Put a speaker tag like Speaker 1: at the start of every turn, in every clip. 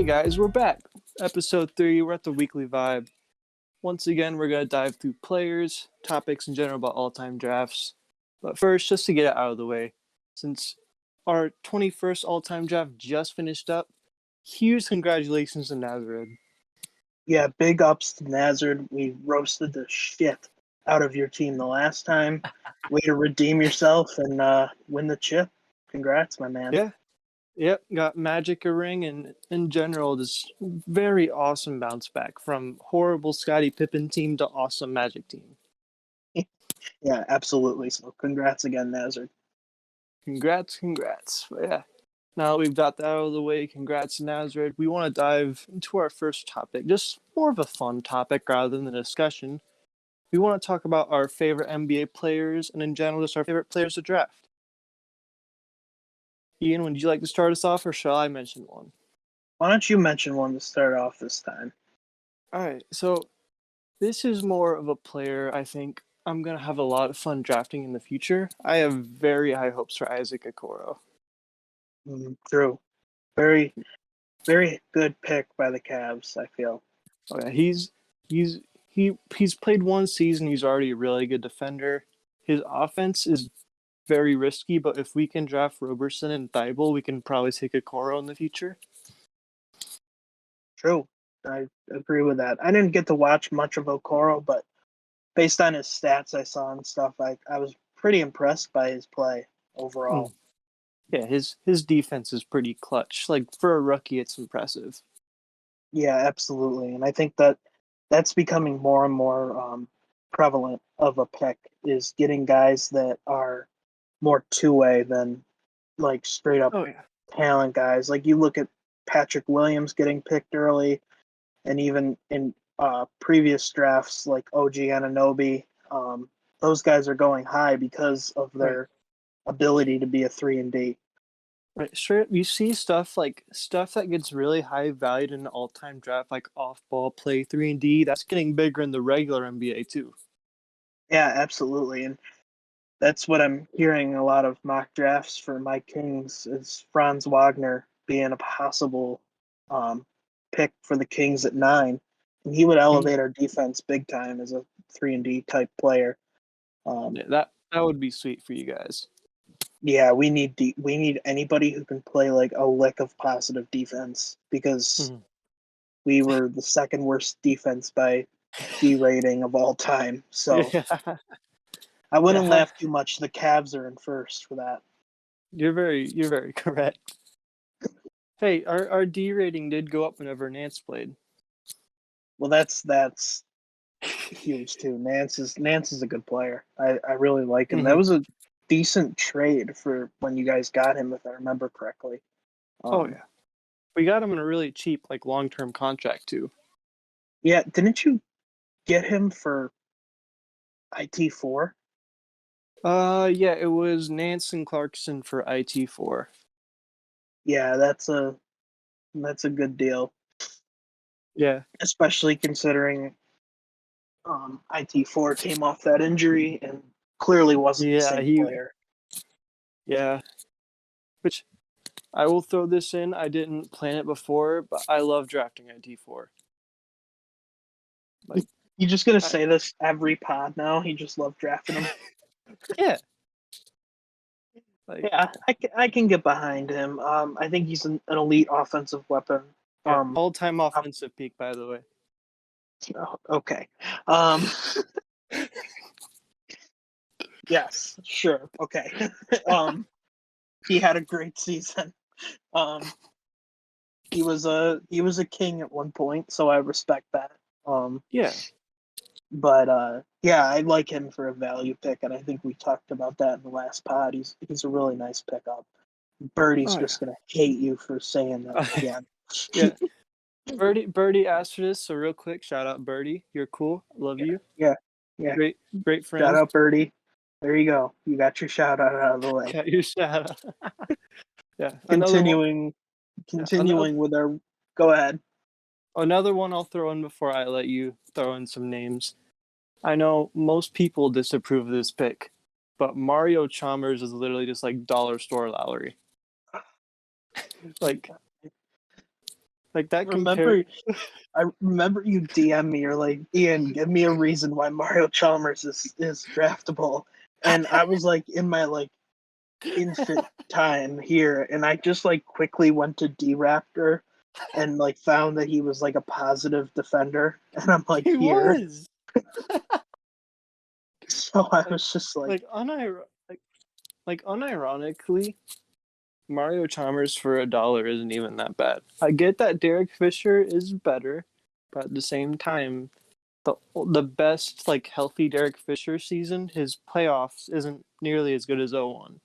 Speaker 1: guys, we're back. Episode 3, we're at the weekly vibe. Once again, we're going to dive through players, topics in general about all-time drafts. But first, just to get it out of the way, since our 21st all-time draft just finished up, huge congratulations to Nazareth.
Speaker 2: Yeah, big ups to Nazard. We roasted the shit out of your team the last time. Way to redeem yourself and win the chip. Congrats, my man.
Speaker 1: Yeah. Yep, got Magic a ring, and in general, this very awesome bounce back from horrible Scottie Pippen team to awesome Magic team.
Speaker 2: Yeah, absolutely. So congrats again, Nazard.
Speaker 1: Congrats. But yeah, now that we've got that out of the way, congrats, Nazareth. We want to dive into our first topic, just more of a fun topic rather than a discussion. We want to talk about our favorite NBA players and, in general, just our favorite players to draft. Ian, would you like to start us off, or shall I mention one?
Speaker 2: Why don't you mention one to start off this time?
Speaker 1: All right, so this is more of a player I think I'm going to have a lot of fun drafting in the future. I have very high hopes for Isaac Okoro.
Speaker 2: True. Very, very good pick by the Cavs, I feel.
Speaker 1: Oh, yeah, he's played one season. He's already a really good defender. His offense is very risky, but if we can draft Roberson and Thibault, we can probably take Okoro in the future.
Speaker 2: True. I agree with that. I didn't get to watch much of Okoro, but based on his stats I saw and stuff, I was pretty impressed by his play overall.
Speaker 1: Yeah, his defense is pretty clutch. Like, for a rookie, it's impressive.
Speaker 2: Yeah, absolutely. And I think that's becoming more and more prevalent of a pick, is getting guys that are more two-way than like straight up talent guys. Like you look at Patrick Williams getting picked early, and even in previous drafts like OG Anunoby, those guys are going high because of their ability to be a 3-and-D.
Speaker 1: Right, straight. You see stuff that gets really high valued in an all-time draft, like off-ball play 3-and-D. That's getting bigger in the regular NBA too.
Speaker 2: Yeah, absolutely, and that's what I'm hearing a lot of mock drafts for my Kings is Franz Wagner being a possible pick for the Kings at 9, and he would elevate our defense big time as a 3-and-D type player.
Speaker 1: That would be sweet for you guys.
Speaker 2: Yeah, we need anybody who can play like a lick of positive defense, because we were the second worst defense by D rating of all time. So I wouldn't laugh too much. The Cavs are in first for that.
Speaker 1: You're very correct. Hey, our D rating did go up whenever Nance played.
Speaker 2: Well, that's huge too. Nance is a good player. I really like him. That was a decent trade for when you guys got him, if I remember correctly.
Speaker 1: Oh yeah, we got him in a really cheap, like, long-term contract too.
Speaker 2: Yeah, didn't you get him for IT4?
Speaker 1: Yeah, it was Nance and Clarkson for IT4.
Speaker 2: Yeah, that's a good deal.
Speaker 1: Yeah,
Speaker 2: especially considering IT4 came off that injury and clearly wasn't the same player.
Speaker 1: Yeah, which I will throw this in. I didn't plan it before, but I love drafting IT4.
Speaker 2: Like, you just gonna say this every pod now? You just love drafting him?
Speaker 1: Yeah.
Speaker 2: Yeah, I can get behind him. I think he's an elite offensive weapon.
Speaker 1: All-time offensive peak, by the way.
Speaker 2: Okay. Yes, sure. Okay. He had a great season. He was a king at one point, so I respect that.
Speaker 1: Yeah.
Speaker 2: But yeah, I like him for a value pick, and I think we talked about that in the last pod. He's a really nice pickup. Birdie's just gonna hate you for saying that again.
Speaker 1: Yeah. Birdie asked for this, so real quick, shout out Birdie. You're cool. Love you.
Speaker 2: Yeah.
Speaker 1: Great friend.
Speaker 2: Shout out Birdie. There you go. You got your shout out of the way.
Speaker 1: Got your shout out. Yeah.
Speaker 2: Continuing with our. Go ahead.
Speaker 1: Another one I'll throw in before I let you throw in some names. I know most people disapprove of this pick, but Mario Chalmers is literally just like dollar store Lowry. Like, Like that compare.
Speaker 2: Remember, I remember you DM me. You're like, Ian, give me a reason why Mario Chalmers is draftable. And I was like in my like infant time here, and I just like quickly went to D Raptor and like found that he was like a positive defender, and I'm like
Speaker 1: He
Speaker 2: here.
Speaker 1: was
Speaker 2: So I
Speaker 1: like
Speaker 2: was just like,
Speaker 1: like unironically, Mario Chalmers for $1 isn't even that bad. I get that Derek Fisher is better, but at the same time, the best like healthy Derek Fisher season, his playoffs isn't nearly as good as 01.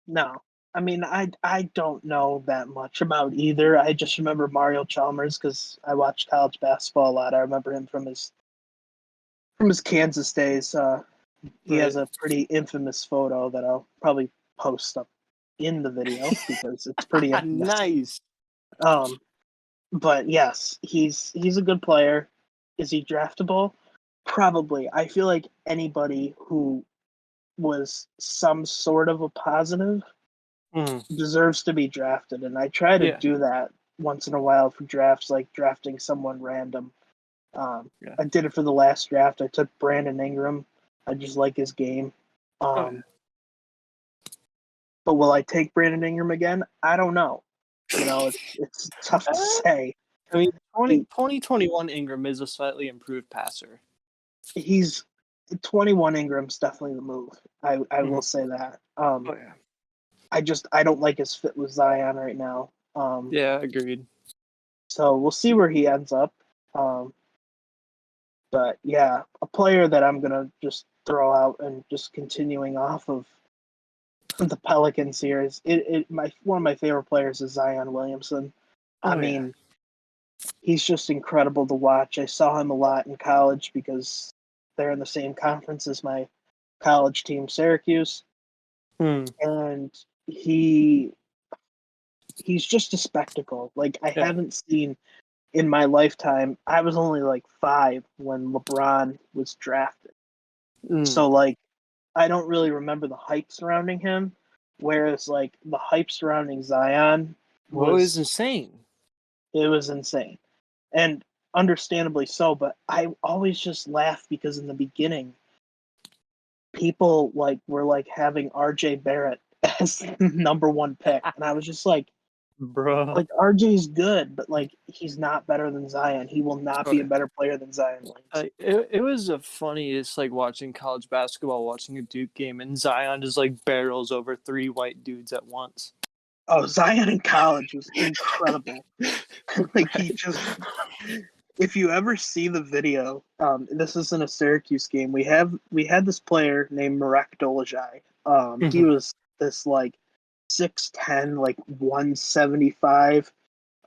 Speaker 2: no. I mean, I don't know that much about either. I just remember Mario Chalmers because I watched college basketball a lot. I remember him from his Kansas days. He has
Speaker 1: Right.
Speaker 2: a pretty infamous photo that I'll probably post up in the video because it's pretty infamous.
Speaker 1: Nice.
Speaker 2: Um, but yes, he's a good player. Is he draftable? Probably. I feel like anybody who was some sort of a positive
Speaker 1: Mm.
Speaker 2: deserves to be drafted, and I try to
Speaker 1: Yeah.
Speaker 2: do that once in a while for drafts, like drafting someone random.
Speaker 1: Yeah.
Speaker 2: I did it for the last draft. I took Brandon Ingram. I just like his game.
Speaker 1: Oh, yeah.
Speaker 2: But will I take Brandon Ingram again? I don't know. You know, it's tough to say.
Speaker 1: I mean,
Speaker 2: He,
Speaker 1: 2021 Ingram is a slightly improved passer.
Speaker 2: he's 21 Ingram's definitely the move. I
Speaker 1: Mm-hmm.
Speaker 2: will say that.
Speaker 1: Oh yeah.
Speaker 2: I don't like his fit with Zion right now.
Speaker 1: Yeah, agreed.
Speaker 2: So we'll see where he ends up. Um, but yeah, a player that I'm gonna just throw out and just continuing off of the Pelicans here is my one of my favorite players is Zion Williamson. I
Speaker 1: Oh yeah.
Speaker 2: mean, he's just incredible to watch. I saw him a lot in college because they're in the same conference as my college team, Syracuse,
Speaker 1: Hmm.
Speaker 2: and he's just a spectacle. Like I
Speaker 1: Yeah.
Speaker 2: haven't seen in my lifetime. I was only like 5 when LeBron was drafted.
Speaker 1: Mm.
Speaker 2: So like I don't really remember the hype surrounding him, whereas like the hype surrounding Zion
Speaker 1: What was
Speaker 2: was
Speaker 1: insane?
Speaker 2: it was insane. And understandably so, but I always just laugh because in the beginning people like were like having RJ Barrett as the number 1 pick, and I was just
Speaker 1: Bro.
Speaker 2: like RJ's good, but like he's not better than Zion. He will not be a
Speaker 1: Okay.
Speaker 2: better player than Zion Williamson.
Speaker 1: It was the funniest like watching college basketball, watching a Duke game, and Zion just like barrels over 3 white dudes at once.
Speaker 2: Oh, Zion in college was incredible. Like he
Speaker 1: Right.
Speaker 2: just if you ever see the video, this is in a Syracuse game. We had this player named Marek Dolezaj. He
Speaker 1: Mhm.
Speaker 2: was this like 6'10", like 175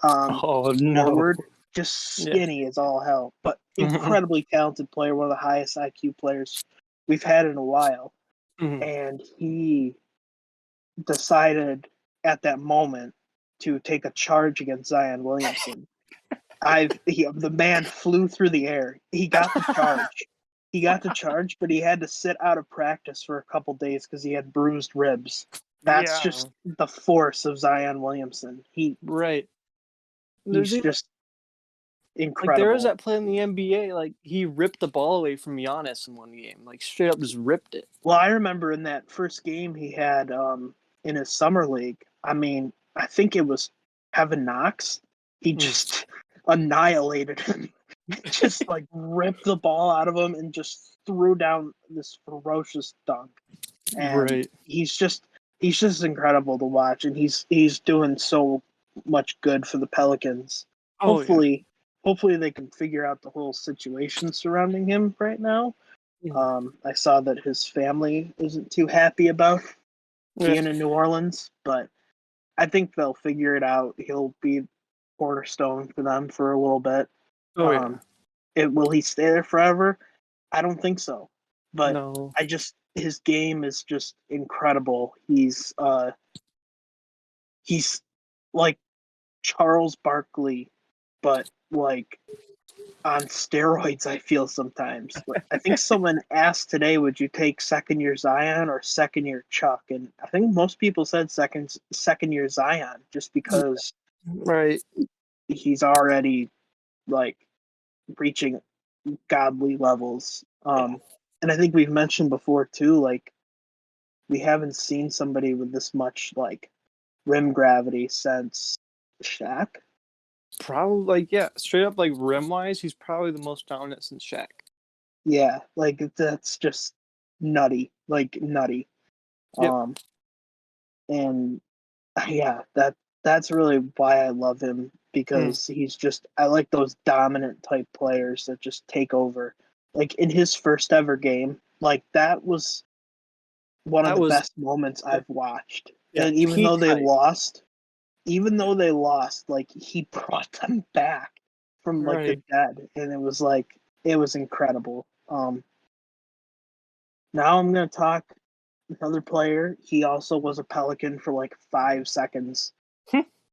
Speaker 1: Oh no.
Speaker 2: forward, just
Speaker 1: Yeah.
Speaker 2: skinny as all hell, but
Speaker 1: Mhm.
Speaker 2: incredibly talented player, one of the highest IQ players we've had in a while.
Speaker 1: Mhm.
Speaker 2: And he decided at that moment to take a charge against Zion Williamson. The man flew through the air. He got the charge. He got the charge, but he had to sit out of practice for a couple days because he had bruised ribs. That's
Speaker 1: Yeah.
Speaker 2: just the force of Zion Williamson.
Speaker 1: Right.
Speaker 2: He's
Speaker 1: There's even
Speaker 2: just
Speaker 1: like there was
Speaker 2: incredible.
Speaker 1: that play in the NBA, like he ripped the ball away from Giannis in one game, like straight up just ripped it.
Speaker 2: Well, I remember in that first game he had in his summer league. I mean, I think it was Kevin Knox. He
Speaker 1: Mm.
Speaker 2: just annihilated him. Just like ripped the ball out of him and just threw down this ferocious dunk. And
Speaker 1: Right.
Speaker 2: he's just incredible to watch, and he's doing so much good for the Pelicans.
Speaker 1: Oh yeah.
Speaker 2: Hopefully they can figure out the whole situation surrounding him right now.
Speaker 1: Mm.
Speaker 2: I saw that his family isn't too happy about
Speaker 1: Yeah.
Speaker 2: being in New Orleans, but I think they'll figure it out. He'll be cornerstone for them for a little bit.
Speaker 1: Oh yeah.
Speaker 2: Um, will he stay there forever? I don't think so. But
Speaker 1: No.
Speaker 2: his game is just incredible. He's like Charles Barkley, but like on steroids. I feel sometimes. I think someone asked today, "Would you take second year Zion or second year Chuck?" And I think most people said second year Zion, just because
Speaker 1: Right.
Speaker 2: he's already like reaching godly levels.
Speaker 1: Yeah.
Speaker 2: And I think we've mentioned before too, like we haven't seen somebody with this much like rim gravity since Shaq.
Speaker 1: Probably like yeah, straight up like rim wise, he's probably the most dominant since Shaq.
Speaker 2: Yeah, like that's just nutty, like nutty.
Speaker 1: Yep.
Speaker 2: Um, and yeah, that's really why I love him
Speaker 1: Mm.
Speaker 2: because he's just I like those dominant type players that just take over. Like in his first ever game, like that was one of
Speaker 1: That
Speaker 2: the
Speaker 1: was
Speaker 2: best moments I've watched.
Speaker 1: yeah,
Speaker 2: And
Speaker 1: peak hype.
Speaker 2: even though they lost, like he brought them back from like the
Speaker 1: Right.
Speaker 2: dead, and it was incredible. Now I'm gonna talk another player. He also was a Pelican for like 5 seconds,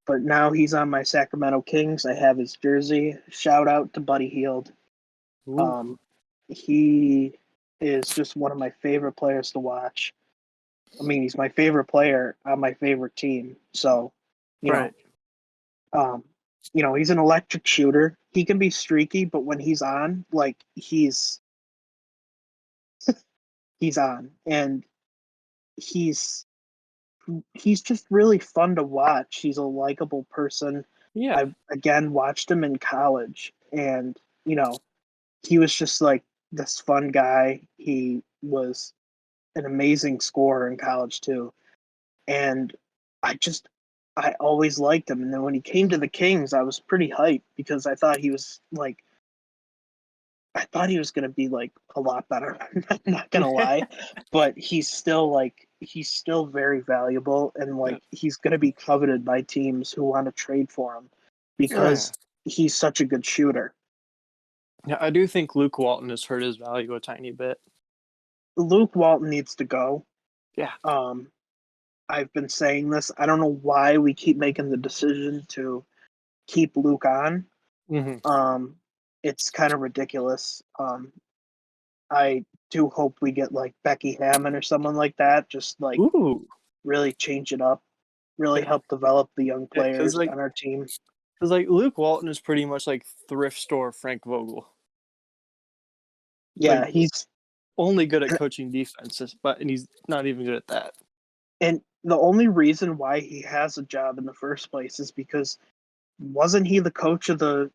Speaker 2: but now he's on my Sacramento Kings. I have his jersey. Shout out to Buddy Hield.
Speaker 1: Ooh.
Speaker 2: Um, he is just one of my favorite players to watch. I mean, he's my favorite player on my favorite team. So, you know,
Speaker 1: Right.
Speaker 2: um, he's an electric shooter. He can be streaky, but when he's on, like he's on, and he's he's just really fun to watch. He's a likable person.
Speaker 1: Yeah.
Speaker 2: I again watched him in college, and he was just like this fun guy. He was an amazing scorer in college too, and I just I always liked him. And then when he came to the Kings, I was pretty hyped because I thought he was going to be like a lot better. I'm not going to lie, but he's still very valuable, and
Speaker 1: Yeah.
Speaker 2: like he's going to be coveted by teams who want to trade for him
Speaker 1: Oh yeah.
Speaker 2: because he's such a good shooter.
Speaker 1: Yeah, I do think Luke Walton has hurt his value a tiny bit.
Speaker 2: Luke Walton needs to go.
Speaker 1: Yeah.
Speaker 2: Um, I've been saying this. I don't know why we keep making the decision to keep Luke on.
Speaker 1: Hmm.
Speaker 2: Um, it's kind of ridiculous. I do hope we get like Becky Hammond or someone like that. Just like
Speaker 1: Ooh.
Speaker 2: really change it up, really
Speaker 1: Yeah.
Speaker 2: help develop the young
Speaker 1: Yeah. Because
Speaker 2: players
Speaker 1: like,
Speaker 2: on our team.
Speaker 1: because like Luke Walton is pretty much like thrift store Frank Vogel. Like
Speaker 2: Yeah, he's
Speaker 1: only good at coaching defenses, but and he's not even good at that.
Speaker 2: and the only reason why he has a job in the first place is because wasn't he the coach of the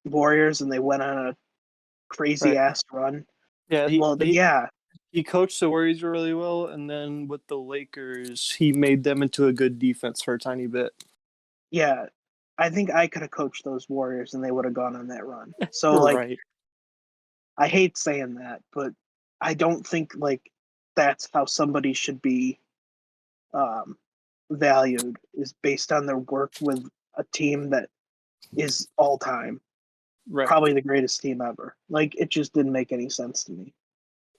Speaker 2: Warriors and they went on a crazy
Speaker 1: Right.
Speaker 2: ass run?
Speaker 1: Yeah. He
Speaker 2: Well,
Speaker 1: he
Speaker 2: yeah,
Speaker 1: he coached the Warriors really well, and then with the Lakers, he made them into a good defense for a tiny bit.
Speaker 2: yeah. I think I could have coached those Warriors and they would have gone on that run. So like
Speaker 1: Right.
Speaker 2: I hate saying that, but I don't think like that's how somebody should be um, valued is based on their work with a team that is all time
Speaker 1: Right.
Speaker 2: probably the greatest team ever. Like it just didn't make any sense to me.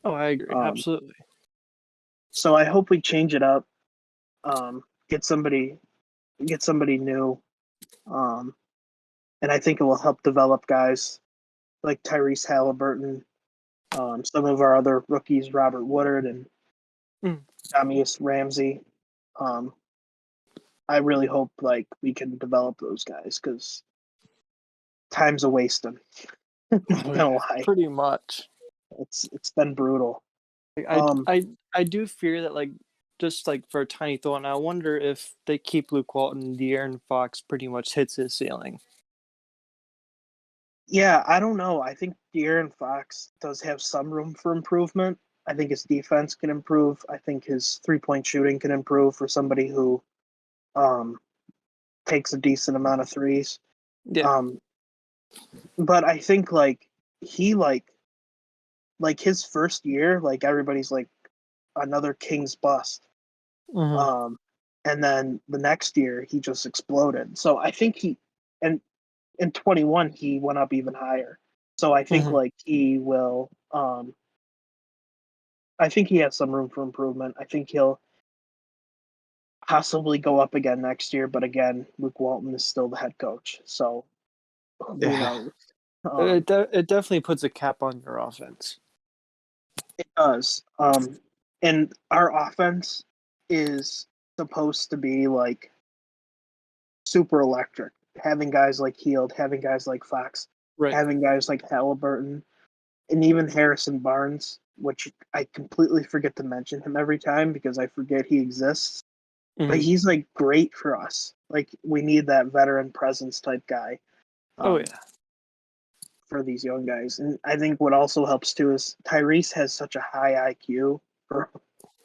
Speaker 1: Oh, I agree.
Speaker 2: Um,
Speaker 1: Absolutely.
Speaker 2: so I hope we change it up. Um, get somebody get somebody new, um, and I think it will help develop guys like Tyrese Halliburton, some of our other rookies, Robert Woodard and
Speaker 1: Mm.
Speaker 2: Damius Ramsey. Um, I really hope like we can develop those guys because time's a wasting. Not
Speaker 1: Oh,
Speaker 2: gonna
Speaker 1: yeah.
Speaker 2: lie,
Speaker 1: Pretty much.
Speaker 2: it's been brutal.
Speaker 1: Like,
Speaker 2: Um,
Speaker 1: I do fear that like just like for a tiny thought, and I wonder if they keep Luke Walton, De'Aaron Fox pretty much hits his ceiling.
Speaker 2: yeah, I don't know. I think De'Aaron Fox does have some room for improvement. I think his defense can improve. I think his 3-point shooting can improve for somebody who um, takes a decent amount of threes.
Speaker 1: Yeah.
Speaker 2: Um, but I think he like his first year, like everybody's like another King's bust.
Speaker 1: Hmm.
Speaker 2: Um, and then the next year he just exploded. So I think and in 21 he went up even higher. So I think
Speaker 1: Hmm.
Speaker 2: like he will I think he has some room for improvement. I think he'll possibly go up again next year, but again, Luke Walton is still the head coach. So who
Speaker 1: Yeah.
Speaker 2: knows? Um,
Speaker 1: It definitely puts a cap on your offense.
Speaker 2: it does. And our offense is supposed to be like super electric. having guys like Heald, having guys like Fox,
Speaker 1: Right.
Speaker 2: having guys like Halliburton, and even Harrison Barnes, which I completely forget to mention him every time because I forget he exists. But
Speaker 1: Hmm.
Speaker 2: he's like great for us. Like we need that veteran presence type guy
Speaker 1: Oh
Speaker 2: um,
Speaker 1: yeah.
Speaker 2: for these young guys. And I think what also helps too is Tyrese has such a high IQ for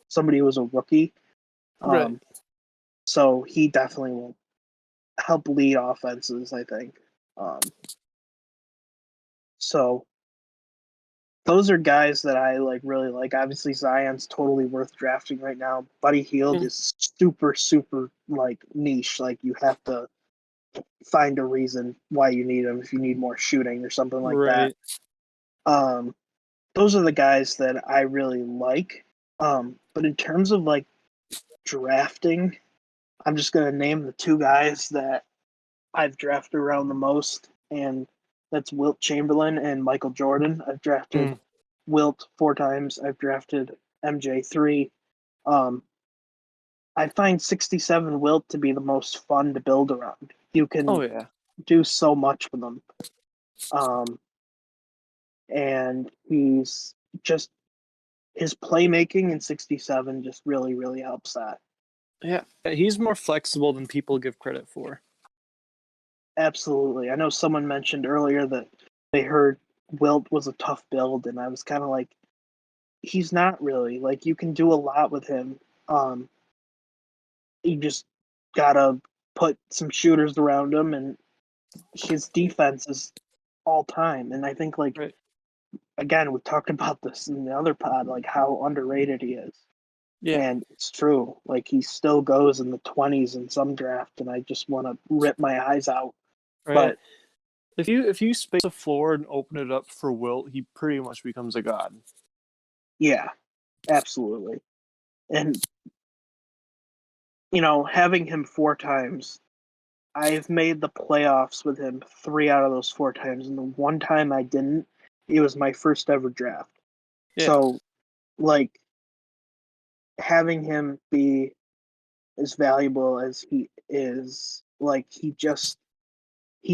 Speaker 2: somebody who was a rookie.
Speaker 1: Right.
Speaker 2: Um, so he definitely will help lead offenses, I think. Um, so those are guys that I like really like. Obviously, Zion's totally worth drafting right now. Buddy Hield
Speaker 1: Mm.
Speaker 2: is super, super like niche. Like you have to find a reason why you need him if you need more shooting or something like that.
Speaker 1: Right.
Speaker 2: Um, those are the guys that I really like. But in terms of like drafting, I'm just gonna name the two guys that I've drafted around the most, and that's Wilt Chamberlain and Michael Jordan. I've drafted
Speaker 1: Mm.
Speaker 2: Wilt 4 times. I've drafted MJ 3. Um, I find 67 Wilt to be the most fun to build around. You
Speaker 1: Oh
Speaker 2: can
Speaker 1: yeah.
Speaker 2: do so much with them. Um, and he's just his playmaking in 67 just really, really helps that.
Speaker 1: Yeah. He's more flexible than people give credit for.
Speaker 2: Absolutely. I know someone mentioned earlier that they heard Wilt was a tough build, and I was kind of like, he's not really. Like, you can do a lot with him. Um, you just gotta put some shooters around him, and his defense is all time. And I think, like,
Speaker 1: Right.
Speaker 2: again, we talked about this in the other pod, like how underrated he is.
Speaker 1: Yeah.
Speaker 2: And it's true. Like, he still goes in the 20s in some draft, and I just want to rip my eyes out.
Speaker 1: Right.
Speaker 2: But
Speaker 1: If you space the floor and open it up for Wilt, he pretty much becomes a god.
Speaker 2: yeah, absolutely. And having him 4 times, I've made the playoffs with him 3 out of those 4 times, and the one time I didn't, it was my first ever draft.
Speaker 1: Yeah.
Speaker 2: So, like, having him be as valuable as he is, like, he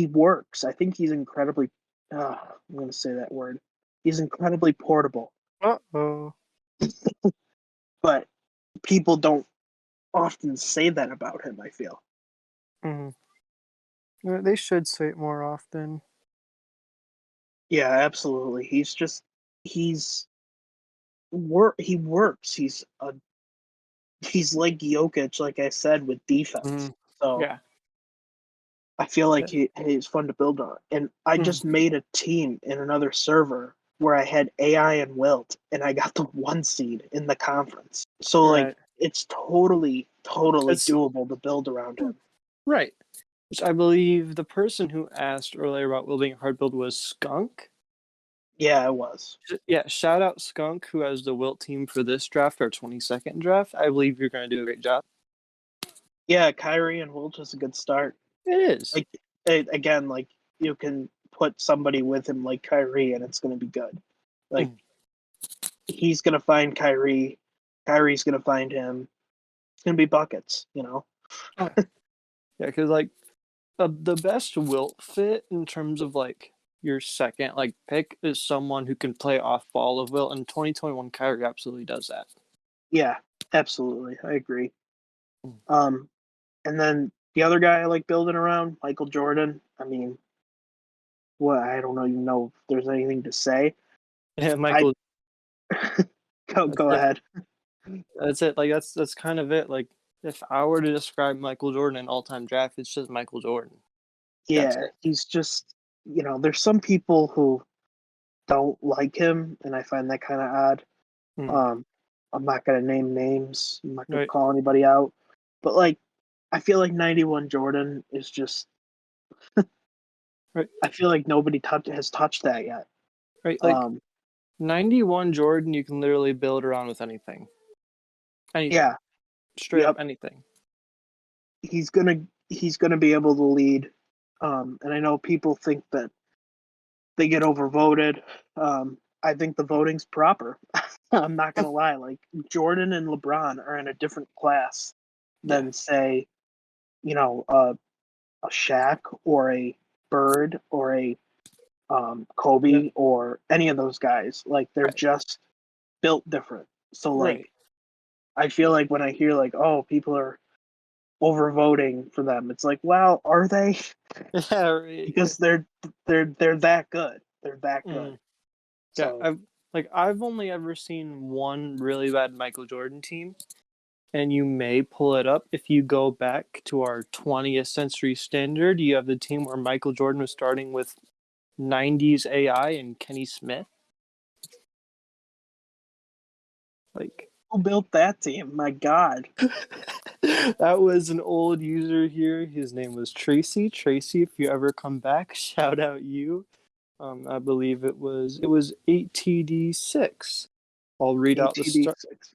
Speaker 2: works. I think he's incredibly, I'm going to say that word. He's incredibly portable,
Speaker 1: Uh-oh.
Speaker 2: but people don't often say that about him, I feel.
Speaker 1: Mm. They should say it more often.
Speaker 2: Yeah, absolutely. He's he works. He's like Jokic, like I said, with defense.
Speaker 1: Mm.
Speaker 2: So
Speaker 1: Yeah.
Speaker 2: I feel like
Speaker 1: Yeah.
Speaker 2: he's fun to build on. And I
Speaker 1: Mm.
Speaker 2: just made a team in another server where I had AI and Wilt, and I got the 1 seed in the conference. So like
Speaker 1: Right.
Speaker 2: it's totally, totally
Speaker 1: It's
Speaker 2: doable to build around him.
Speaker 1: right. Which I believe the person who asked earlier about Will being a hard build was Skunk.
Speaker 2: Yeah, it was.
Speaker 1: Yeah, shout out Skunk, who has the Wilt team for this draft, our 22nd draft. I believe you're going to do a great job.
Speaker 2: Yeah, Kyrie and Wilt was a good start.
Speaker 1: It is.
Speaker 2: Like again, like you can put somebody with him like Kyrie, and it's going to be good. Like
Speaker 1: Mm.
Speaker 2: he's going to find Kyrie, Kyrie's going to find him. It's going to be buckets.
Speaker 1: Oh, yeah, because like the best Wilt fit in terms of like your second like pick is someone who can play off ball of Wilt, and 2021 Kyrie absolutely does that.
Speaker 2: Yeah, absolutely. I agree.
Speaker 1: Mm.
Speaker 2: Um, and then the other guy I like building around, Michael Jordan. I mean, what I don't even know if there's anything to say.
Speaker 1: Yeah,
Speaker 2: I
Speaker 1: Michael. That's
Speaker 2: go
Speaker 1: it.
Speaker 2: ahead.
Speaker 1: That's it. Like that's kind of it. Like if I were to describe Michael Jordan in all-time draft, it's just Michael Jordan. That's
Speaker 2: Yeah,
Speaker 1: it.
Speaker 2: he's just there's some people who don't like him, and I find that kind of odd.
Speaker 1: Mm.
Speaker 2: Um, I'm not gonna name names. I'm not gonna
Speaker 1: Right.
Speaker 2: call anybody out, but like, I feel like 91 Jordan is just.
Speaker 1: Right.
Speaker 2: I feel like nobody has touched that yet.
Speaker 1: Right. Like
Speaker 2: Um,
Speaker 1: 91 Jordan, you can literally build around with anything. Anything.
Speaker 2: yeah,
Speaker 1: Straight up
Speaker 2: yep.
Speaker 1: anything.
Speaker 2: He's gonna be able to lead. And I know people think that they get overvoted. I think the voting's proper. I'm not gonna lie. Like Jordan and LeBron are in a different class
Speaker 1: Yeah.
Speaker 2: than say, you know, uh, a Shaq or a Bird or a
Speaker 1: Yeah.
Speaker 2: Kobe or any of those guys. Like they're
Speaker 1: Right.
Speaker 2: just built different. So
Speaker 1: Right.
Speaker 2: like I feel like when I hear like, oh, people are overvoting for them, it's like, well, are they?
Speaker 1: Yeah. Right.
Speaker 2: Because they're that good. They're that good.
Speaker 1: Mm. Yeah.
Speaker 2: So
Speaker 1: I've only ever seen one really bad Michael Jordan team, and you may pull it up if you go back to our 20th century standard. You have the team where Michael Jordan was starting with 90s AI and Kenny Smith. Like
Speaker 2: who built that team? My God.
Speaker 1: that was an old user here. His name was Tracy. Tracy, if you ever come back, shout out you. I believe it was ATD6. I'll read out the
Speaker 2: ATD
Speaker 1: start.
Speaker 2: six.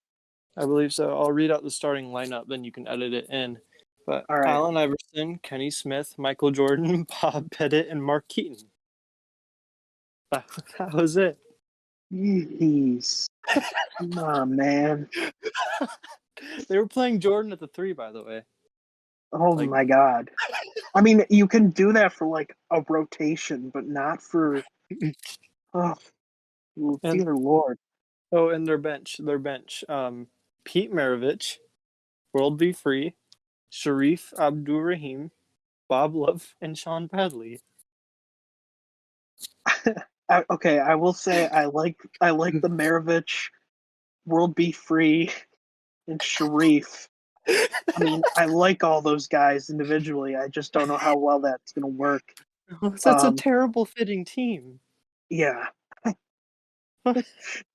Speaker 1: I believe so. I'll read out the starting lineup, then you can edit it in. But
Speaker 2: All right.
Speaker 1: Allen Iverson, Kenny Smith, Michael Jordan, Bob Pettit, and Mark Keaton. That was it.
Speaker 2: Jeez. Come on, man.
Speaker 1: They were playing Jordan at the three, by the way.
Speaker 2: Oh
Speaker 1: Like,
Speaker 2: my God. I mean, you can do that for like a rotation, but not for. Oh,
Speaker 1: and
Speaker 2: dear Lord.
Speaker 1: and their bench. Pete Maravich, World Be Free, Sharif Abdurrahim, Bob Love, and Sean Bradley.
Speaker 2: Okay, I will say I like the Maravich, World Be Free, and Sharif. I mean, I like all those guys individually. I just don't know how well that's gonna work.
Speaker 1: That's a
Speaker 2: Um,
Speaker 1: terrible fitting team.
Speaker 2: yeah,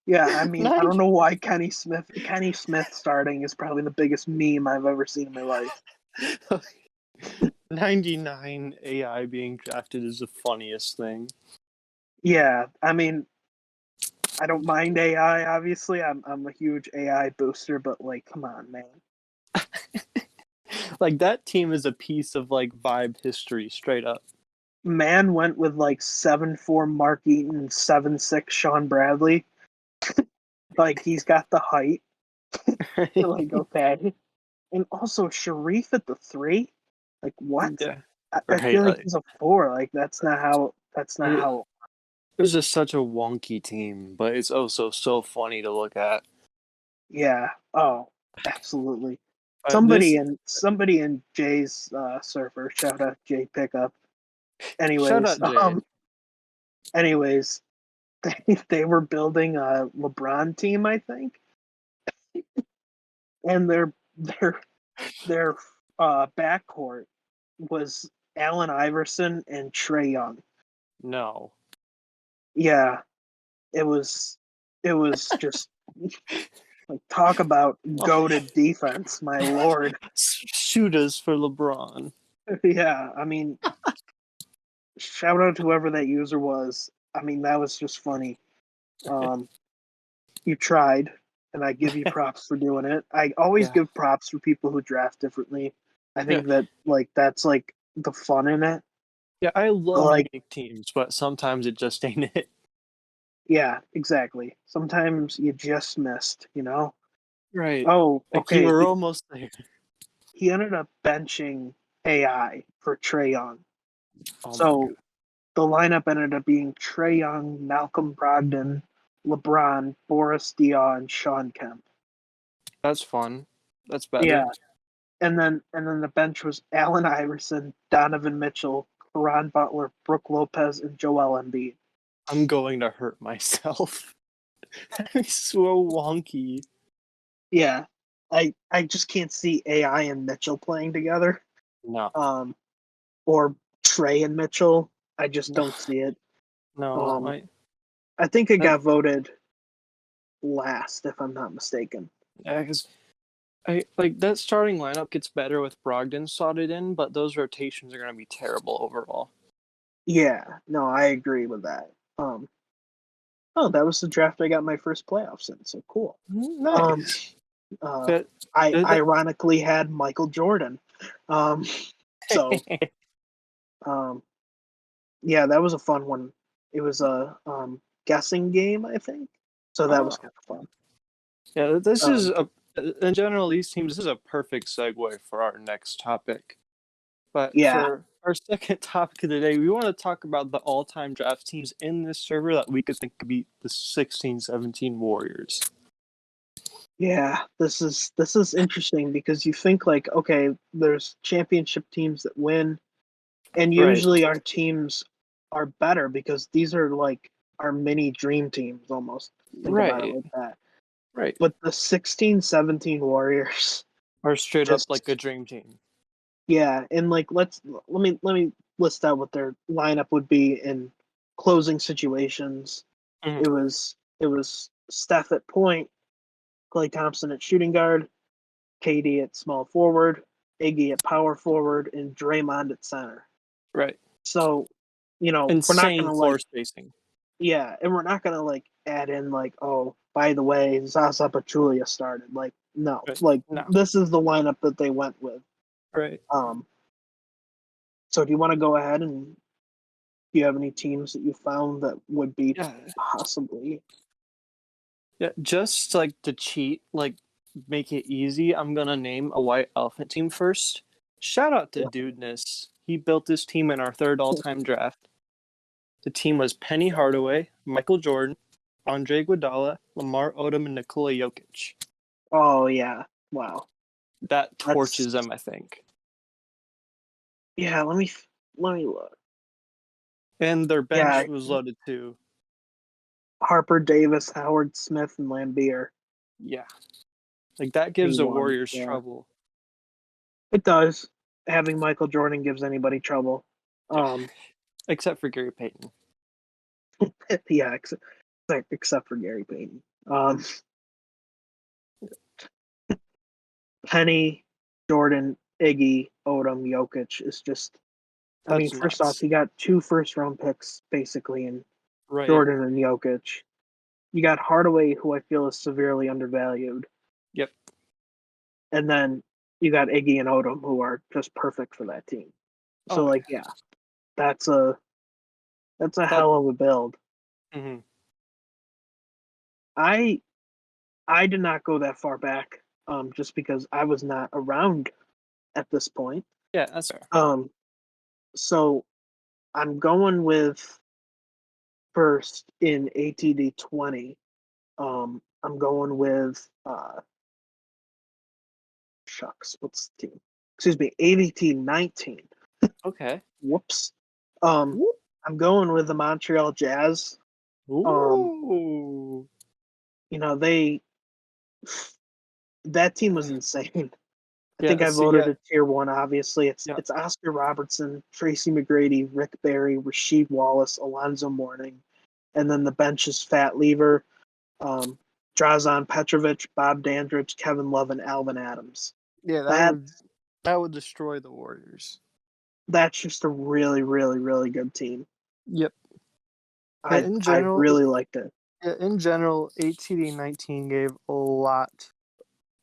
Speaker 2: yeah. I mean, I don't know why Kenny Smith starting is probably the biggest meme I've ever seen in my life.
Speaker 1: 99 AI being drafted is the funniest thing.
Speaker 2: Yeah, I mean, I don't mind AI. Obviously, I'm a huge AI booster, but like, come on, man.
Speaker 1: Like that team is a piece of like vibe history, straight up.
Speaker 2: Man went with like 7'4" Mark Eaton, 7'6" Sean Bradley. Like he's got the height to like okay. And also Sharif at the three. Like what?
Speaker 1: Yeah,
Speaker 2: I
Speaker 1: right.
Speaker 2: feel like he's a four. Like that's not how. That's not
Speaker 1: It,
Speaker 2: how.
Speaker 1: it was just such a wonky team, but it's also so funny to look at.
Speaker 2: Yeah. Oh, absolutely.
Speaker 1: This
Speaker 2: Somebody in Jay's server. Shout out Jay Pickup.
Speaker 1: shout
Speaker 2: Anyways,
Speaker 1: out Jay.
Speaker 2: anyways, they were building a LeBron team, I think, and their backcourt was Allen Iverson and Trey Young.
Speaker 1: No,
Speaker 2: Yeah, it was just like talk about goated defense, my lord.
Speaker 1: shooters for LeBron.
Speaker 2: Yeah, I mean, shout out to whoever that user was. I mean, that was just funny. Um, you tried, and I give you props for doing it. I always
Speaker 1: Yeah,
Speaker 2: give props for people who draft differently. I
Speaker 1: yeah,
Speaker 2: think that like that's like the fun in it.
Speaker 1: yeah. I
Speaker 2: But,
Speaker 1: love
Speaker 2: like,
Speaker 1: unique teams, but sometimes it just ain't it.
Speaker 2: yeah, exactly. Sometimes you just missed, you know?
Speaker 1: Right.
Speaker 2: Oh,
Speaker 1: Like you
Speaker 2: okay.
Speaker 1: were
Speaker 2: He,
Speaker 1: almost there.
Speaker 2: he ended up benching AI for Trey Young.
Speaker 1: Oh my god.
Speaker 2: So the lineup ended up being Trey Young, Malcolm Brogdon, LeBron, Boris Diaw, and Sean Kemp.
Speaker 1: That's fun. That's better.
Speaker 2: Yeah. And then the bench was Allen Iverson, Donovan Mitchell, Caron Butler, Brooke Lopez, and Joel Embiid.
Speaker 1: I'm going to hurt myself. It's so wonky.
Speaker 2: Yeah. I just can't see AI and Mitchell playing together.
Speaker 1: No.
Speaker 2: Um or Trey and Mitchell. I just don't see it.
Speaker 1: No,
Speaker 2: Um I think it
Speaker 1: that,
Speaker 2: got voted last, if I'm not mistaken.
Speaker 1: yeah, because I like that starting lineup gets better with Brogdon slotted in, but those rotations are going to be terrible overall.
Speaker 2: Yeah, no, I agree with that. Oh, that was the draft I got my first playoffs in, so cool. Um,
Speaker 1: Nice.
Speaker 2: uh,
Speaker 1: That,
Speaker 2: I
Speaker 1: that,
Speaker 2: ironically had Michael Jordan. Um, so, um, yeah, that was a fun one. It was a guessing game, I think. So that was
Speaker 1: oh,
Speaker 2: kind of fun.
Speaker 1: yeah, this is
Speaker 2: Um,
Speaker 1: a in general these teams. This is a perfect segue for our next topic. But
Speaker 2: yeah,
Speaker 1: our second topic of the day, we want to talk about the all-time draft teams in this server that we could think could beat the 16-17 Warriors.
Speaker 2: Yeah, this is interesting because you think like, okay, there's championship teams that win, and
Speaker 1: Right.
Speaker 2: usually our teams are better because these are like our mini dream teams almost. Think about it
Speaker 1: Right.
Speaker 2: like that.
Speaker 1: Right.
Speaker 2: But the 16-17 Warriors
Speaker 1: Or straight up like a
Speaker 2: just
Speaker 1: dream team.
Speaker 2: yeah, and like let me list out what their lineup would be in closing situations.
Speaker 1: Mhm.
Speaker 2: It was Steph at point, Klay Thompson at shooting guard, KD at small forward, Iggy at power forward, and Draymond at center.
Speaker 1: Right.
Speaker 2: So, we're not
Speaker 1: Insane
Speaker 2: gonna
Speaker 1: floor
Speaker 2: like,
Speaker 1: spacing.
Speaker 2: yeah, and we're not gonna like add in like, oh, by the way, Zaza Pachulia started. Like, no,
Speaker 1: Right.
Speaker 2: like
Speaker 1: No.
Speaker 2: this is the lineup that they went with.
Speaker 1: Right.
Speaker 2: Um, so do you want to go ahead and do you have any teams that you found that would be
Speaker 1: Yeah.
Speaker 2: possibly?
Speaker 1: Yeah. Just like to cheat, like make it easy, I'm gonna name a white elephant team first. Shout out to
Speaker 2: Yeah.
Speaker 1: Dudeness. He built this team in our third all-time draft. The team was Penny Hardaway, Michael Jordan, Andre Iguodala, Lamar Odom, and Nikola Jokic.
Speaker 2: Oh yeah. Wow.
Speaker 1: That
Speaker 2: That's
Speaker 1: torches them, I think.
Speaker 2: yeah. Let me look.
Speaker 1: And their
Speaker 2: Yeah,
Speaker 1: bench was loaded too.
Speaker 2: Harper, Davis, Howard, Smith, and Lambeer.
Speaker 1: Yeah. Like that gives the
Speaker 2: Anyone?
Speaker 1: Warriors
Speaker 2: Yeah,
Speaker 1: trouble.
Speaker 2: it does. Having Michael Jordan gives anybody trouble.
Speaker 1: Yeah.
Speaker 2: Um,
Speaker 1: Except for Gary Payton.
Speaker 2: yeah, except for Gary Payton. Penny, Jordan, Iggy, Odom, Jokic is just. I mean,
Speaker 1: That's
Speaker 2: first off,
Speaker 1: nuts.
Speaker 2: you got two first round picks basically in
Speaker 1: Right.
Speaker 2: Jordan and Jokic. You got Hardaway, who I feel is severely undervalued,
Speaker 1: Yep.
Speaker 2: and then you got Iggy and Odom, who are just perfect for that team. So,
Speaker 1: Oh
Speaker 2: like,
Speaker 1: yeah.
Speaker 2: yeah, that's a
Speaker 1: That
Speaker 2: hell of a build.
Speaker 1: mhm.
Speaker 2: I I did not go that far back, just because I was not around at this point.
Speaker 1: Yeah, that's fair.
Speaker 2: Um, so I'm going with first in ATD 20. I'm going with shucks, what's the team? Excuse me, ADT 19.
Speaker 1: Okay.
Speaker 2: Whoops. Um,
Speaker 1: Woo.
Speaker 2: I'm going with the Montreal Jazz. Um,
Speaker 1: Ooh.
Speaker 2: they that team was insane. I think
Speaker 1: Yeah,
Speaker 2: I
Speaker 1: so
Speaker 2: voted
Speaker 1: yeah,
Speaker 2: it tier one. Obviously, it's
Speaker 1: yeah.
Speaker 2: it's Oscar Robertson, Tracy McGrady, Rick Barry, Rasheed Wallace, Alonzo Mourning, and then the bench is Fat Lever, um, Drazen Petrovic, Bob Dandridge, Kevin Love, and Alvin Adams.
Speaker 1: Yeah,
Speaker 2: That
Speaker 1: that would destroy the Warriors.
Speaker 2: that's just a really, really, really good team.
Speaker 1: Yep. Yeah,
Speaker 2: I really liked it.
Speaker 1: in general, ATD 19 gave a lot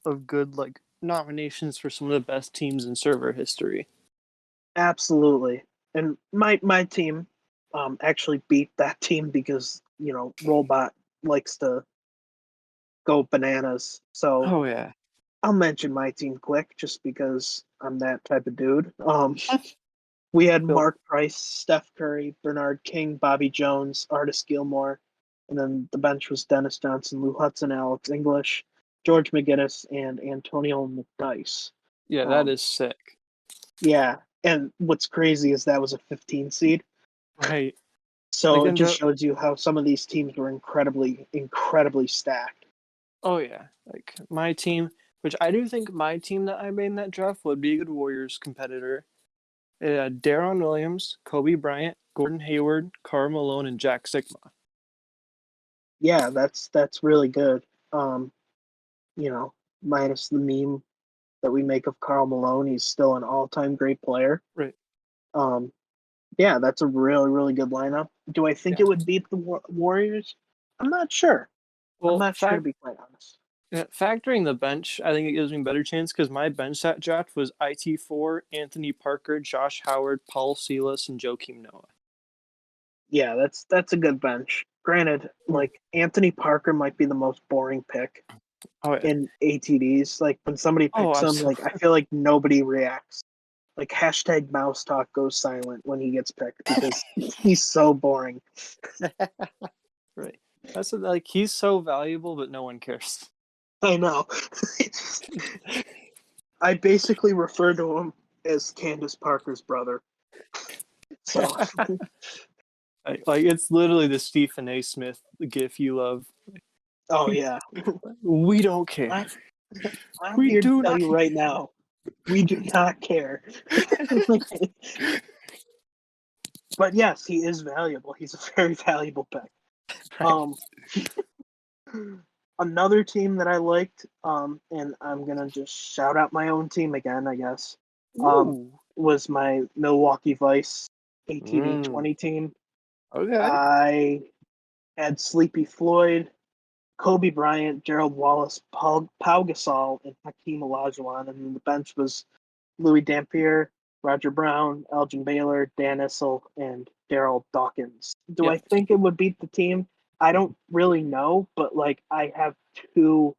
Speaker 1: of good like nominations for some of the best teams in server history.
Speaker 2: Absolutely. And my team actually beat that team because, Robot likes to go bananas. So
Speaker 1: Oh yeah.
Speaker 2: I'll mention my team quick just because I'm that type of dude. We had
Speaker 1: Bill.
Speaker 2: Mark Price, Steph Curry, Bernard King, Bobby Jones, Artis Gilmore, and then the bench was Dennis Johnson, Lou Hudson, Alex English, George McGinnis, and Antonio McDyess.
Speaker 1: Yeah, that
Speaker 2: Um,
Speaker 1: is sick.
Speaker 2: yeah, and what's crazy is that was a 15 seed.
Speaker 1: Right. Like
Speaker 2: So it
Speaker 1: in
Speaker 2: just
Speaker 1: general,
Speaker 2: shows you how some of these teams were incredibly, incredibly stacked.
Speaker 1: oh yeah. Like my team, which I do think my team that I made in that draft would be a good Warriors competitor. It had Daron Williams, Kobe Bryant, Gordon Hayward, Karl Malone, and Jack Sigma.
Speaker 2: Yeah, that's really good. Um, you know, Minus the meme that we make of Carl Malone, he's still an all-time great player.
Speaker 1: Right.
Speaker 2: Um, yeah, that's a really, really good lineup. Do I think
Speaker 1: Yeah.
Speaker 2: it would beat the Warriors? I'm not sure. I'm
Speaker 1: Well,
Speaker 2: not sure to be quite honest.
Speaker 1: factoring the bench, I think it gives me a better chance because my bench that draft was IT4, Anthony Parker, Josh Howard, Paul Silas, and Joakim Noah.
Speaker 2: Yeah, that's a good bench. Granted,
Speaker 1: Mm.
Speaker 2: like Anthony Parker might be the most boring pick
Speaker 1: Oh yeah.
Speaker 2: in ATDs. Like when somebody
Speaker 1: Oh,
Speaker 2: picks him, like I
Speaker 1: absolutely.
Speaker 2: feel like nobody reacts. like hashtag mouse talk goes silent when he gets picked because he's so boring.
Speaker 1: Right. Like he's so valuable, but no one cares.
Speaker 2: I know. I basically refer to him as Candace Parker's brother. So,
Speaker 1: Like it's literally the Stephen A. Smith gif you love.
Speaker 2: oh yeah,
Speaker 1: We don't care.
Speaker 2: I, I'm
Speaker 1: We
Speaker 2: here to
Speaker 1: do
Speaker 2: tell
Speaker 1: not
Speaker 2: you
Speaker 1: care.
Speaker 2: right now, we do not care. But yes, he is valuable. He's a very valuable pick.
Speaker 1: Right.
Speaker 2: Um, another team that I liked, and I'm gonna just shout out my own team again, I guess,
Speaker 1: Ooh.
Speaker 2: was my Milwaukee Vice ATD
Speaker 1: Mm.
Speaker 2: 20 team.
Speaker 1: Okay.
Speaker 2: I had Sleepy Floyd, Kobe Bryant, Gerald Wallace, Pau Gasol, and Hakeem Olajuwon, and the bench was Louis Dampier, Roger Brown, Elgin Baylor, Dan Issel, and Daryl Dawkins. Do I
Speaker 1: Yep.
Speaker 2: think it would beat the team? I don't really know, but like I have two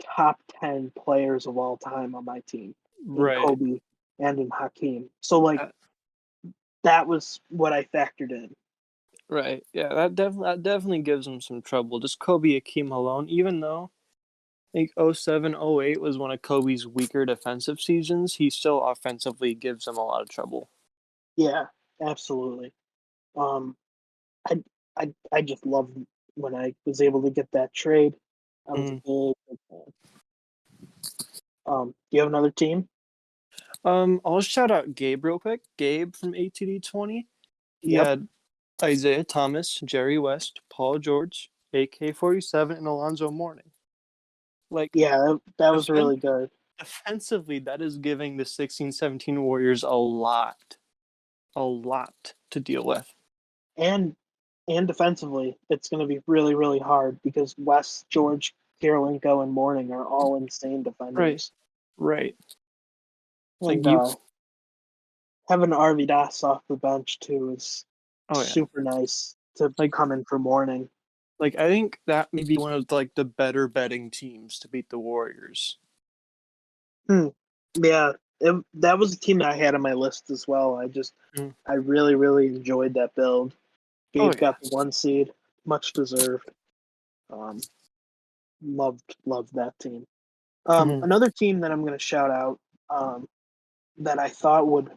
Speaker 2: top 10 players of all time on my team in
Speaker 1: Right.
Speaker 2: Kobe and in Hakeem. So like
Speaker 1: Uh,
Speaker 2: that was what I factored in.
Speaker 1: right. Yeah. That definitely gives him some trouble. Just Kobe Akeem alone, even though I think 07, 08 was one of Kobe's weaker defensive seasons, he still offensively gives him a lot of trouble.
Speaker 2: Yeah, absolutely. Um, I I just loved when I was able to get that trade. I was a
Speaker 1: Mm.
Speaker 2: big fan. Do you have another team?
Speaker 1: I'll shout out Gabe real quick. Gabe from ATD 20. He
Speaker 2: Yep.
Speaker 1: had Isaiah Thomas, Jerry West, Paul George, AK-47, and Alonzo Mourning. Like
Speaker 2: Yeah, that was
Speaker 1: defen-
Speaker 2: really good.
Speaker 1: defensively, that is giving the 16-17 Warriors a lot to deal with.
Speaker 2: And defensively, it's going to be really really hard because West, George, Karolinko, and Morning are all insane
Speaker 1: Right,
Speaker 2: defenders.
Speaker 1: right. Like
Speaker 2: And
Speaker 1: you,
Speaker 2: having Arvidas off the bench too is
Speaker 1: oh yeah.
Speaker 2: super nice to
Speaker 1: Like
Speaker 2: come in for Morning.
Speaker 1: I think that may be one of like the better betting teams to beat the Warriors.
Speaker 2: Hmm. Yeah, that was a team I had on my list as well.
Speaker 1: Mm.
Speaker 2: I really really enjoyed that build.
Speaker 1: Oh
Speaker 2: Gabe
Speaker 1: yeah.
Speaker 2: got the one seed, much deserved. Um, loved that team.
Speaker 1: Mhm.
Speaker 2: Another team that I'm going to shout out that I thought would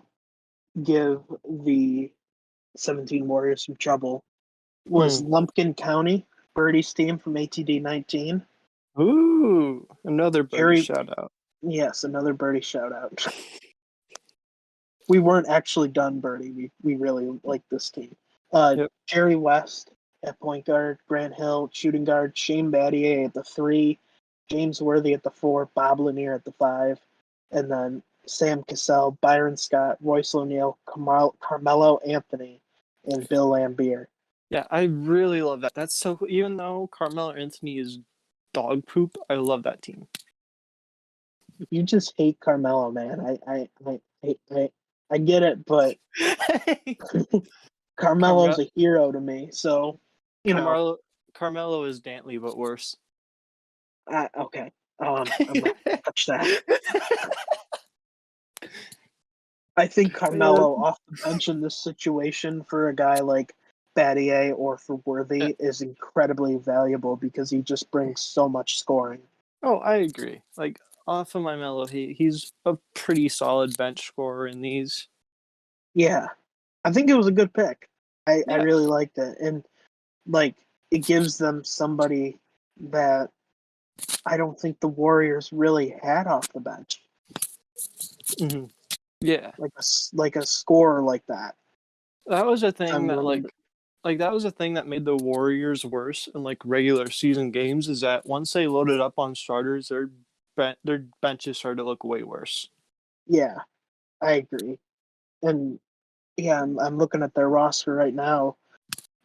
Speaker 2: give the 17 Warriors some trouble was
Speaker 1: Mm.
Speaker 2: Lumpkin County, Birdie's team from ATD 19.
Speaker 1: Ooh, another birdie
Speaker 2: Jerry,
Speaker 1: shout out.
Speaker 2: yes, another Birdie shout out. We weren't actually done, Birdie. We really like this team.
Speaker 1: Yep.
Speaker 2: Jerry West at point guard, Grant Hill shooting guard, Shane Battier at the 3, James Worthy at the 4, Bob Lanier at the 5, and then Sam Cassell, Byron Scott, Royce O'Neal, Carmelo Anthony, and Bill Lambier.
Speaker 1: Yeah, I really love that. That's so cool. Even though Carmelo Anthony is dog poop, I love that team.
Speaker 2: You just hate Carmelo, man. I get it, but Carmelo's
Speaker 1: Carmelo,
Speaker 2: a hero to me. So, you know,
Speaker 1: Carmelo, Carmelo is Dantley, but worse.
Speaker 2: okay. I'm not gonna touch that. I think
Speaker 1: Yeah.
Speaker 2: Carmelo off the bench in this situation for a guy like Battier or for Worthy is incredibly valuable because he just brings so much scoring.
Speaker 1: Oh, I agree. Like off of my Melo, he's a pretty solid bench scorer in these.
Speaker 2: Yeah, I think it was a good pick. I
Speaker 1: Yeah.
Speaker 2: really liked it. And like it gives them somebody that I don't think the Warriors really had off the bench,
Speaker 1: Hmm. Yeah.
Speaker 2: like a scorer like that.
Speaker 1: That was a thing
Speaker 2: I'm
Speaker 1: that
Speaker 2: really
Speaker 1: that was a thing that made the Warriors worse in like regular season games is that once they loaded up on starters, their benches started to look way worse.
Speaker 2: yeah, I agree. And yeah, I'm looking at their roster right now.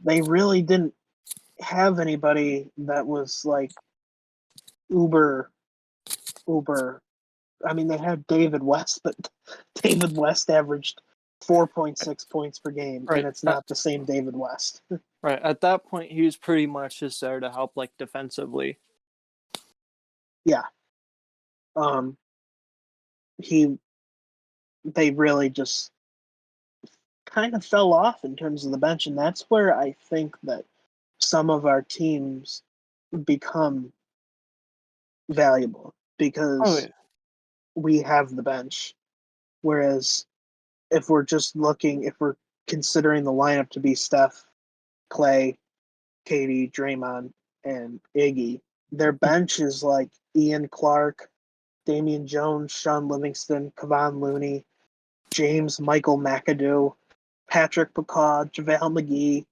Speaker 2: They really didn't have anybody that was like uber uber. I mean, they had David West, but David West averaged 4.6 points per game, and
Speaker 1: Right.
Speaker 2: it's not the same David West.
Speaker 1: Right. At that point, he was pretty much just there to help, like defensively.
Speaker 2: Yeah. Um, he they really just kind of fell off in terms of the bench, and that's where I think that some of our teams become valuable
Speaker 1: Oh
Speaker 2: because
Speaker 1: yeah.
Speaker 2: we have the bench. Whereas if we're just looking, if we're considering the lineup to be Steph, Clay, Katie, Draymond, and Iggy, their bench is like Ian Clark, Damian Jones, Sean Livingston, Kevon Looney, James Michael McAdoo, Patrick Pecaud, JaVale McGee,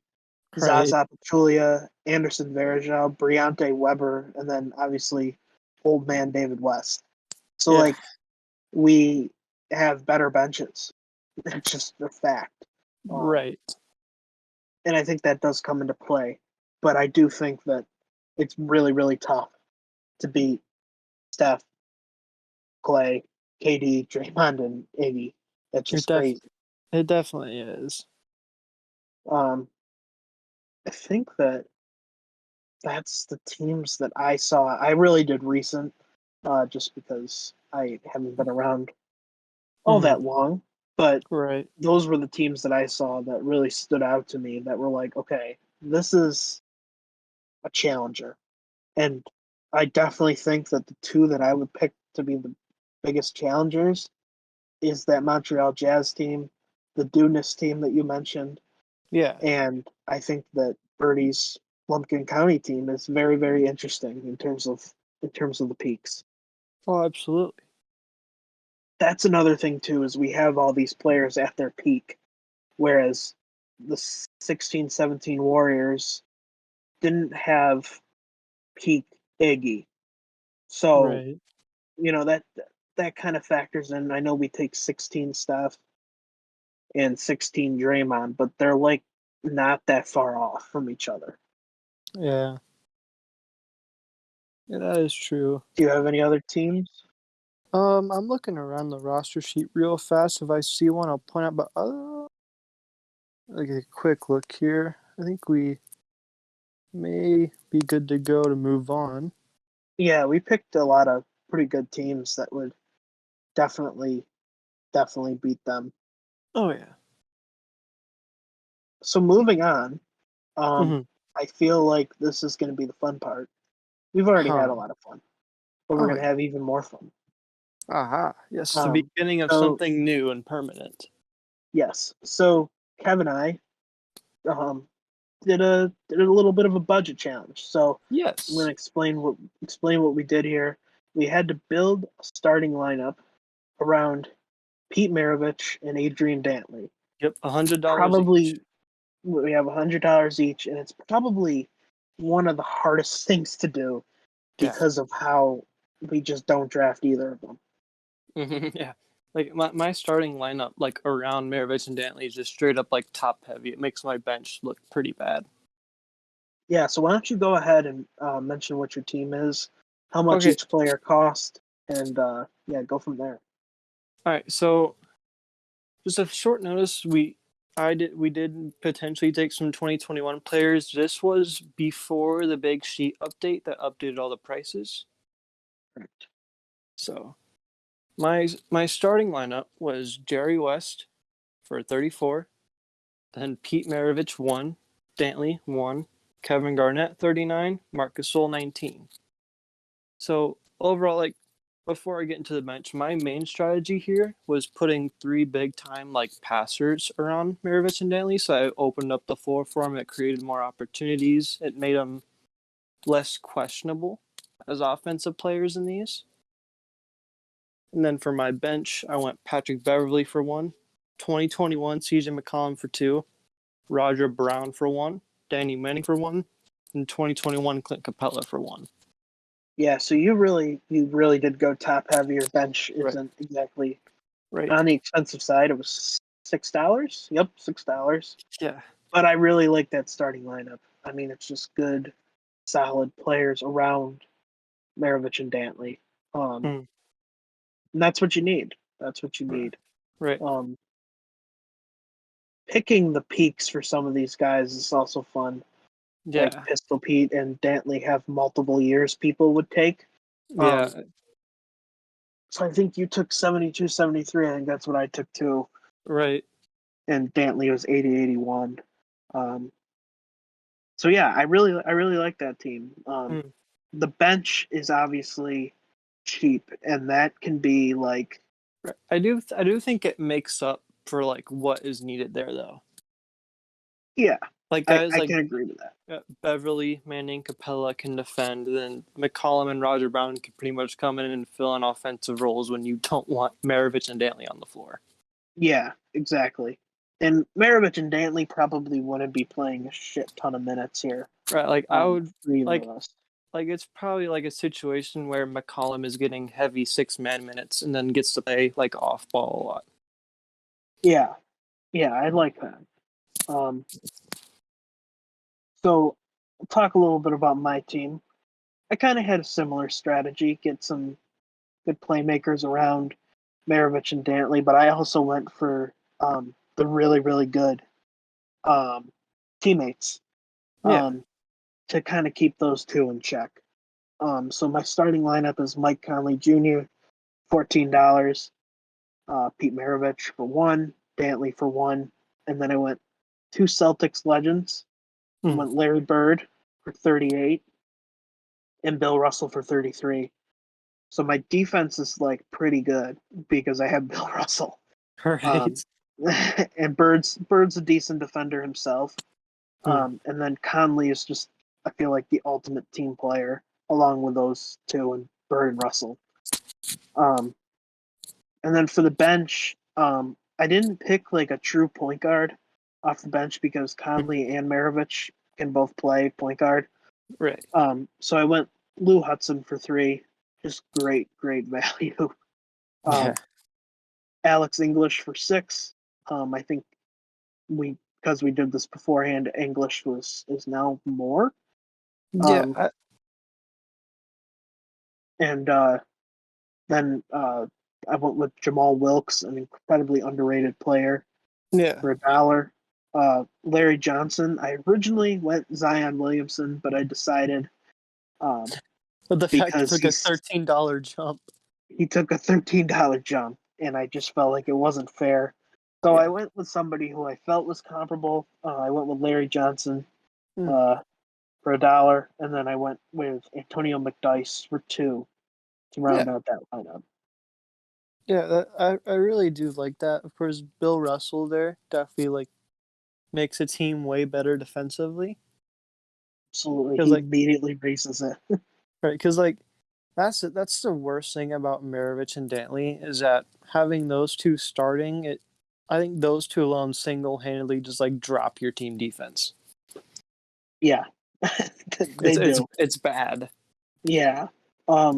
Speaker 1: Right.
Speaker 2: Zaza Pachulia, Anderson Varejao, Briante Weber, and then obviously old man David West. So
Speaker 1: Yeah.
Speaker 2: like we have better benches. It's just a fact. Um,
Speaker 1: Right.
Speaker 2: and I think that does come into play. But I do think that it's really, really tough to beat Steph, Clay, KD, Draymond, and Iggy. That's
Speaker 1: It
Speaker 2: just
Speaker 1: def
Speaker 2: crazy.
Speaker 1: it definitely is.
Speaker 2: Um, I think that that's the teams that I saw. I really did recent, just because I haven't been around all
Speaker 1: Hmm.
Speaker 2: that long. But
Speaker 1: Right.
Speaker 2: those were the teams that I saw that really stood out to me that were like, okay, this is a challenger. And I definitely think that the two that I would pick to be the biggest challengers is that Montreal Jazz team, the Dunas team that you mentioned,
Speaker 1: Yeah.
Speaker 2: and I think that Birdie's Lumpkin County team is very, very interesting in terms of the peaks.
Speaker 1: Oh, absolutely.
Speaker 2: That's another thing too, is we have all these players at their peak, whereas the 16-17 Warriors didn't have peak Iggy. So,
Speaker 1: Right.
Speaker 2: that kind of factors in. I know we take 16 Steph and 16 Draymond, but they're like not that far off from each other.
Speaker 1: Yeah. Yeah, that is true.
Speaker 2: Do you have any other teams?
Speaker 1: I'm looking around the roster sheet real fast. If I see one, I'll point out. But like a quick look here. I think we may be good to go to move on.
Speaker 2: Yeah, we picked a lot of pretty good teams that would definitely, definitely beat them.
Speaker 1: Oh yeah.
Speaker 2: So moving on, um,
Speaker 1: Mm-hmm.
Speaker 2: I feel like this is going to be the fun part. We've already had a
Speaker 1: Huh.
Speaker 2: lot of fun, but we're
Speaker 1: Oh
Speaker 2: going to
Speaker 1: yeah.
Speaker 2: have even more fun.
Speaker 1: Aha. Yes, the
Speaker 2: Um,
Speaker 1: beginning of
Speaker 2: so
Speaker 1: something new and permanent.
Speaker 2: yes, so Kevin and I um, did a little bit of a budget challenge. So I'm going
Speaker 1: Yes.
Speaker 2: to explain what we did here. We had to build a starting lineup around Pete Maravich and Adrian Dantley.
Speaker 1: Yep. $100 each.
Speaker 2: Probably we have $100 each, and it's probably one of the hardest things to do
Speaker 1: Yeah.
Speaker 2: because of how we just don't draft either of them.
Speaker 1: Yeah. Like my starting lineup, like around Maravich and Dantley, is just straight up like top heavy. It makes my bench look pretty bad.
Speaker 2: Yeah, so why don't you go ahead and mention what your team is, how much
Speaker 1: Okay.
Speaker 2: each player cost, and yeah, go from there.
Speaker 1: All right. So just a short notice, we did potentially take some 2021 players. This was before the big sheet update that updated all the prices.
Speaker 2: Correct.
Speaker 1: So my starting lineup was Jerry West for 34, then Pete Maravich 1, Dantley 1, Kevin Garnett 39, Marc Gasol 19. So overall, like before I get into the bench, my main strategy here was putting three big time like passers around Maravich and Dantley. So I opened up the floor for them. It created more opportunities. It made them less questionable as offensive players in these. And then for my bench, I went Patrick Beverly for 1, 2021 CJ McCollum for 2, Roger Brown for 1, Danny Manning for 1, and 2021 Clint Capella for 1.
Speaker 2: Yeah, so you really did go top heavy. Your bench
Speaker 1: Right.
Speaker 2: isn't exactly
Speaker 1: Right.
Speaker 2: on the expensive side. It was $6. Yep, $6.
Speaker 1: Yeah.
Speaker 2: But I really like that starting lineup. I mean, it's just good, solid players around Maravich and Dantley.
Speaker 1: Mm.
Speaker 2: And that's what you need. That's what you
Speaker 1: Right.
Speaker 2: need.
Speaker 1: Right.
Speaker 2: Um, Picking the peaks for some of these guys is also fun. Like
Speaker 1: Yeah.
Speaker 2: Pistol Pete and Dantley have multiple years people would take. Um,
Speaker 1: Yeah.
Speaker 2: So I think you took 72, 73. I think that's what I took too.
Speaker 1: Right.
Speaker 2: And Dantley was 80, 81. Um, so yeah, I really like that team.
Speaker 1: Mm.
Speaker 2: The bench is obviously cheap, and that can be like,
Speaker 1: Right. I do think it makes up for like what is needed there though.
Speaker 2: yeah,
Speaker 1: Like
Speaker 2: I,
Speaker 1: guys
Speaker 2: I
Speaker 1: like
Speaker 2: can agree with that.
Speaker 1: Beverly, Manning, Capella can defend. Then McCollum and Roger Brown can pretty much come in and fill in offensive roles when you don't want Maravich and Dantley on the floor.
Speaker 2: Yeah, exactly. And Maravich and Dantley probably wouldn't be playing a shit ton of minutes here.
Speaker 1: Right. Like I would
Speaker 2: For either
Speaker 1: like
Speaker 2: of us.
Speaker 1: like it's probably like a situation where McCollum is getting heavy 6 man minutes and then gets to play like off ball a lot.
Speaker 2: Yeah, yeah, I like that. So I'll talk a little bit about my team. I kind of had a similar strategy, get some good playmakers around Maravich and Dantley, but I also went for the really, really good um, teammates
Speaker 1: Yeah.
Speaker 2: um, to kind of keep those two in check. So my starting lineup is Mike Conley Jr., $14, Pete Maravich for one, Dantley for one, and then I went two Celtics legends. I
Speaker 1: Mm.
Speaker 2: went Larry Bird for 38 and Bill Russell for 33. So my defense is like pretty good because I have Bill Russell.
Speaker 1: Right.
Speaker 2: Um, and Bird's a decent defender himself.
Speaker 1: Mm.
Speaker 2: And then Conley is just, I feel like, the ultimate team player along with those two and Bird and Russell. Um, and then for the bench, I didn't pick like a true point guard off the bench because Conley and Maravich can both play point guard.
Speaker 1: Right.
Speaker 2: So I went Lou Hudson for three. Just great, great value.
Speaker 1: Yeah.
Speaker 2: Um, Alex English for six. I think because we did this beforehand, English is now more.
Speaker 1: Yeah.
Speaker 2: Um, and then I went with Jamal Wilkes, an incredibly underrated player,
Speaker 1: Yeah.
Speaker 2: for $1. Larry Johnson. I originally went Zion Williamson, but I decided um,
Speaker 1: But the fact it
Speaker 2: because
Speaker 1: took a $13 jump.
Speaker 2: he took a $13 jump, and I just felt like it wasn't fair. So I
Speaker 1: Yeah.
Speaker 2: went with somebody who I felt was comparable. I went with Larry Johnson
Speaker 1: Mm.
Speaker 2: uh, for $1, and then I went with Antonio McDyess for two to
Speaker 1: Yeah.
Speaker 2: round out that lineup.
Speaker 1: Yeah. I really do like that. Of course, Bill Russell there definitely like makes a team way better defensively.
Speaker 2: Absolutely,
Speaker 1: Because
Speaker 2: he
Speaker 1: like
Speaker 2: immediately raises it.
Speaker 1: right. Because like that's the worst thing about Maravich and Dantley is that having those two starting it. I think those two alone single handedly just like drop your team defense.
Speaker 2: Yeah,
Speaker 1: It's
Speaker 2: they
Speaker 1: it's
Speaker 2: do.
Speaker 1: it's bad.
Speaker 2: Yeah. Um,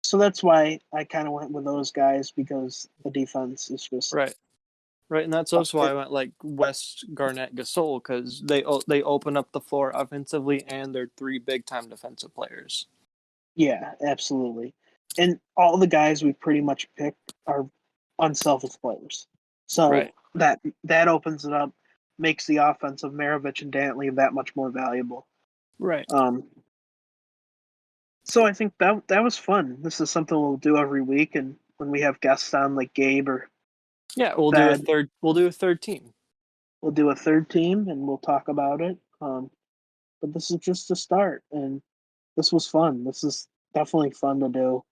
Speaker 2: so that's why I kind of went with those guys because the defense is just
Speaker 1: Right. Right, and that's
Speaker 2: up
Speaker 1: also why I
Speaker 2: there.
Speaker 1: went like West, Garnett, Gasol because they open up the floor offensively and they're three big time defensive players.
Speaker 2: Yeah, absolutely. And all the guys we pretty much picked are unselfish players. So
Speaker 1: Right,
Speaker 2: that opens it up, makes the offense of Maravich and Dantley that much more valuable.
Speaker 1: right.
Speaker 2: Um, so I think that was fun. This is something we'll do every week, and when we have guests on like Gabe or
Speaker 1: Yeah, we'll do a
Speaker 2: Thad,
Speaker 1: third. We'll do a third team.
Speaker 2: we'll do a third team and we'll talk about it. But this is just a start, and this was fun. This is definitely fun to do.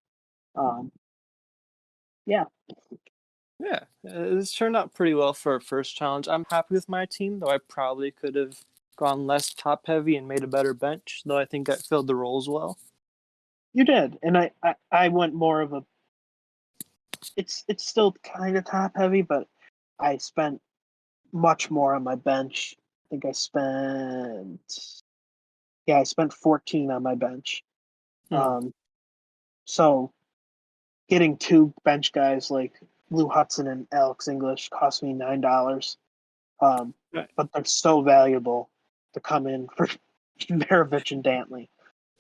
Speaker 2: Um, yeah,
Speaker 1: Yeah, it's turned out pretty well for a first challenge. I'm happy with my team, though I probably could have gone less top heavy and made a better bench. Though I think I filled the roles well.
Speaker 2: you did, and I went more of a. It's still kind of top heavy, but I spent much more on my bench. I think I spent 14 on my bench.
Speaker 1: Hmm.
Speaker 2: Um, so getting two bench guys like Lou Hudson and Alex English cost me $9.
Speaker 1: Right,
Speaker 2: But they're so valuable to come in for Maravich and Dantley.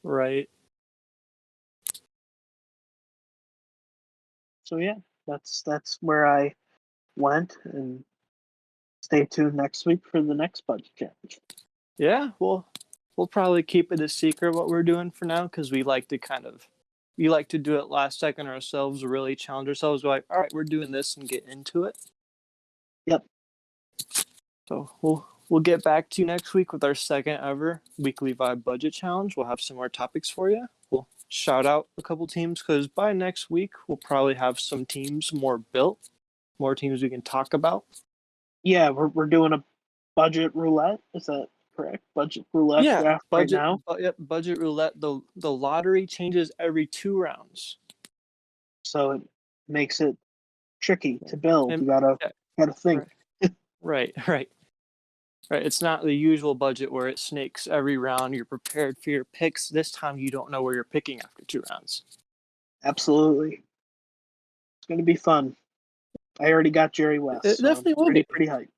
Speaker 1: right.
Speaker 2: So yeah, that's where I went, and stay tuned next week for the next budget challenge.
Speaker 1: Yeah, we'll probably keep it a secret what we're doing for now because we like to kind of we like to do it last second ourselves, really challenge ourselves. We're like, all right, we're doing this and get into it.
Speaker 2: Yep.
Speaker 1: So we'll get back to you next week with our second ever weekly vibe budget challenge. We'll have some more topics for you. We'll shout out a couple teams because by next week we'll probably have some teams more built, more teams we can talk about.
Speaker 2: Yeah, we're doing a budget roulette. Is that correct? Budget roulette draft right now.
Speaker 1: Yep, budget roulette. The lottery changes every 2 rounds,
Speaker 2: So it makes it tricky to build.
Speaker 1: and
Speaker 2: You gotta think.
Speaker 1: right. It's not the usual budget where it snakes every round. You're prepared for your picks. This time you don't know where you're picking after 2 rounds.
Speaker 2: Absolutely, it's gonna be fun. I already got Jerry West.
Speaker 1: It definitely will
Speaker 2: be
Speaker 1: be
Speaker 2: pretty hyped.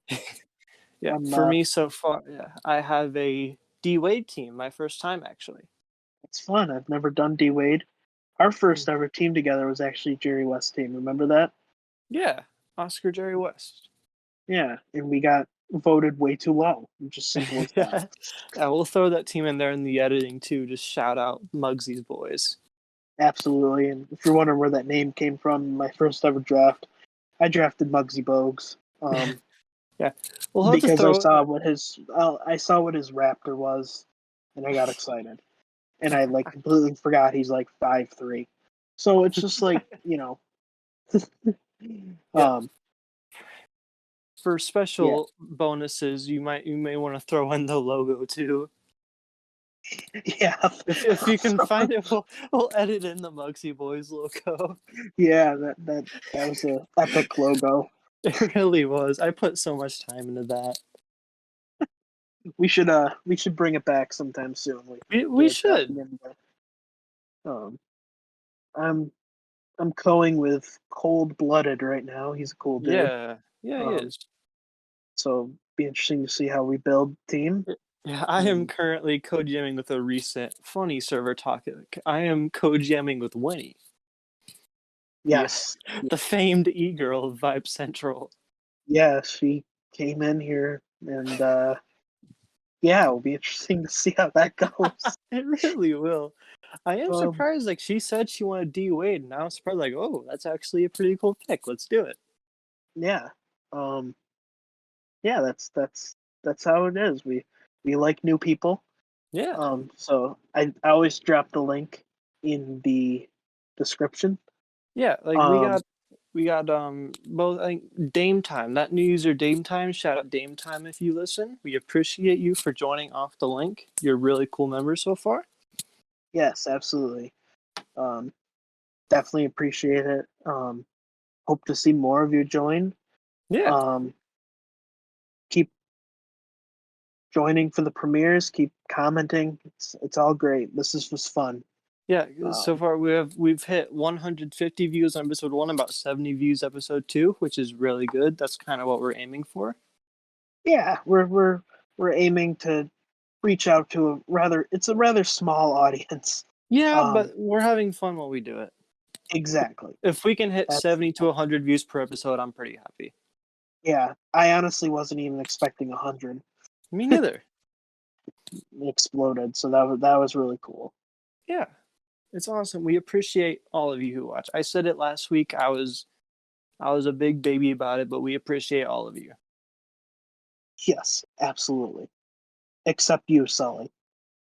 Speaker 1: Yeah, for me so far, I have a D Wade team. My first time actually.
Speaker 2: It's fun. I've never done D Wade. Our first ever team together was actually Jerry West team. Remember that?
Speaker 1: Yeah, Oscar Jerry West.
Speaker 2: Yeah, and we got voted way too low. Just simple as that.
Speaker 1: Yeah, we'll throw that team in there in the editing too. Just shout out Muggsy's boys.
Speaker 2: Absolutely. And if you're wondering where that name came from, my first ever draft, I drafted Muggsy Bogues.
Speaker 1: Yeah, we'll have
Speaker 2: because
Speaker 1: to throw
Speaker 2: I saw what his raptor was, and I got excited, and I like completely forgot he's like 5'3". So it's just like
Speaker 1: For special bonuses, you may want to throw in the logo too.
Speaker 2: Yeah,
Speaker 1: if you can find it, we'll edit in the Muggsy Boys logo.
Speaker 2: Yeah, that was an epic logo.
Speaker 1: It really was. I put so much time into that.
Speaker 2: We should bring it back sometime soon.
Speaker 1: We should.
Speaker 2: I'm going with Cold Blooded right now. He's a cool dude.
Speaker 1: Yeah, he is.
Speaker 2: So be interesting to see how we build team.
Speaker 1: Yeah, I am currently code jamming with a recent funny server topic. I am code jamming with Winnie.
Speaker 2: Yes.
Speaker 1: The famed e-girl of Vibe Central.
Speaker 2: Yeah, she came in here and it'll be interesting to see how that goes.
Speaker 1: It really will. I am surprised, like she said she wanted D Wade, and I was surprised, like, oh, that's actually a pretty cool pick. Let's do it.
Speaker 2: Yeah. That's how it is. We like new people.
Speaker 1: Yeah.
Speaker 2: So I always drop the link in the description.
Speaker 1: Yeah, like we got both, I think, Dame Time. That new user Dame Time, shout out Dame Time if you listen. We appreciate you for joining off the link. You're a really cool member so far.
Speaker 2: Yes, absolutely. Definitely appreciate it. Hope to see more of you join.
Speaker 1: Yeah.
Speaker 2: Keep joining for the premieres. Keep commenting. It's all great. This is just fun.
Speaker 1: Yeah, so far we've hit 150 views on episode 1, about 70 views episode 2, which is really good. That's kind of what we're aiming for.
Speaker 2: Yeah, we're aiming to reach out to a rather small audience.
Speaker 1: Yeah, but we're having fun while we do it.
Speaker 2: Exactly.
Speaker 1: If we can hit 70 to 100 views per episode, I'm pretty happy.
Speaker 2: Yeah, I honestly wasn't even expecting 100.
Speaker 1: Me neither.
Speaker 2: It exploded, so that was really cool.
Speaker 1: Yeah, it's awesome. We appreciate all of you who watch. I said it last week. I was a big baby about it, but we appreciate all of you.
Speaker 2: Yes, absolutely. Except you, Sully.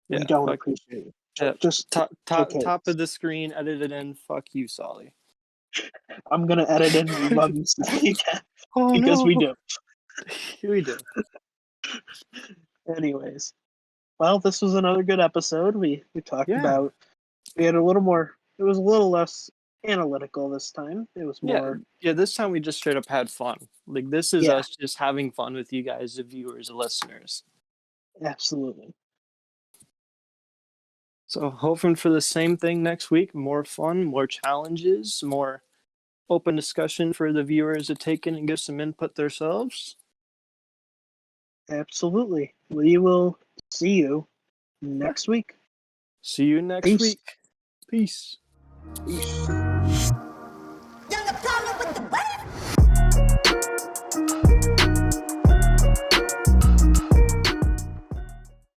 Speaker 2: We don't appreciate you. Just
Speaker 1: top of the screen, edit it in. Fuck you, Sully.
Speaker 2: I'm gonna edit in We Love You, Sully again. Because we do.
Speaker 1: We do.
Speaker 2: Anyways. Well, this was another good episode. We talked about, we had a little more, it was a little less analytical this time. It was more.
Speaker 1: Yeah, this time we just straight up had fun. Like, this is us just having fun with you guys, the viewers, the listeners.
Speaker 2: Absolutely.
Speaker 1: So hoping for the same thing next week. More fun, more challenges, more open discussion for the viewers to take in and give some input themselves.
Speaker 2: Absolutely. We will see you next week.
Speaker 1: See you next week. Peace.
Speaker 2: Peace.